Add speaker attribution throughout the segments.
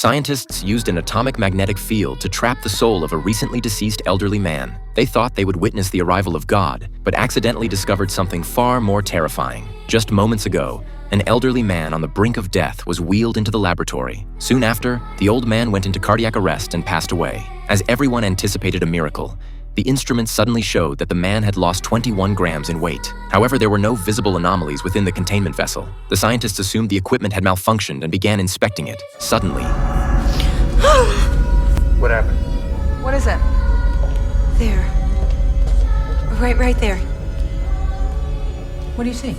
Speaker 1: Scientists used an atomic magnetic field to trap the soul of a recently deceased elderly man. They thought they would witness the arrival of God, but accidentally discovered something far more terrifying. Just moments ago, an elderly man on the brink of death was wheeled into the laboratory. Soon after, the old man went into cardiac arrest and passed away. As everyone anticipated a miracle, the instruments suddenly showed that the man had lost 21 grams in weight. However, there were no visible anomalies within the containment vessel. The scientists assumed the equipment had malfunctioned and began inspecting it. Suddenly,
Speaker 2: What happened?
Speaker 3: What is it? There. Right there.
Speaker 4: What do you see?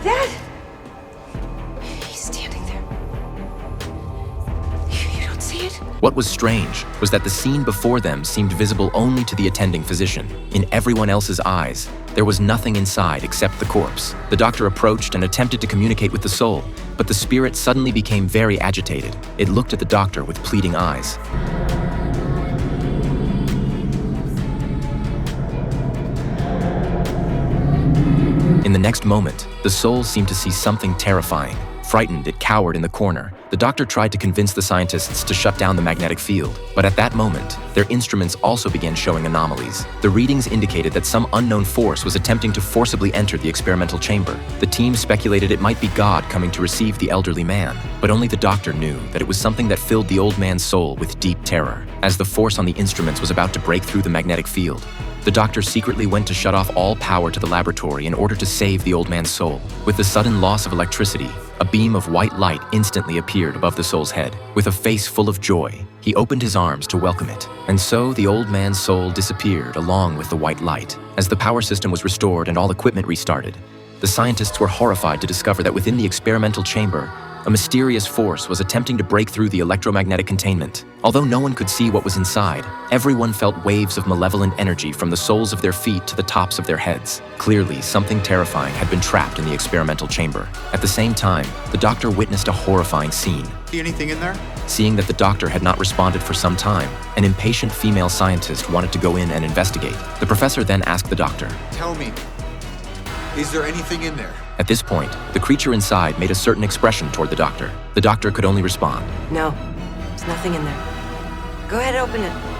Speaker 3: That? He's standing there. You don't see it?
Speaker 1: what was strange was that the scene before them seemed visible only to the attending physician. In everyone else's eyes, there was nothing inside except the corpse. The doctor approached and attempted to communicate with the soul, but the spirit suddenly became very agitated. It looked at the doctor with pleading eyes. In the next moment, the soul seemed to see something terrifying. Frightened, it cowered in the corner. The doctor tried to convince the scientists to shut down the magnetic field, but at that moment, their instruments also began showing anomalies. The readings indicated that some unknown force was attempting to forcibly enter the experimental chamber. The team speculated it might be God coming to receive the elderly man, but only the doctor knew that it was something that filled the old man's soul with deep terror. As the force on the instruments was about to break through the magnetic field, the doctor secretly went to shut off all power to the laboratory in order to save the old man's soul. With the sudden loss of electricity, a beam of white light instantly appeared above the soul's head. With a face full of joy, he opened his arms to welcome it. And so the old man's soul disappeared along with the white light. As the power system was restored and all equipment restarted, the scientists were horrified to discover that within the experimental chamber, a mysterious force was attempting to break through the electromagnetic containment. Although no one could see what was inside, everyone felt waves of malevolent energy from the soles of their feet to the tops of their heads. Clearly, something terrifying had been trapped in the experimental chamber. At the same time, the doctor witnessed a horrifying scene.
Speaker 2: See anything in there?
Speaker 1: Seeing that the doctor had not responded for some time, an impatient female scientist wanted to go in and investigate. The professor then asked the doctor,
Speaker 2: Tell me, is there anything in there?
Speaker 1: At this point, the creature inside made a certain expression toward the doctor. The doctor could only respond,
Speaker 3: No, there's nothing in there. Go ahead, open it.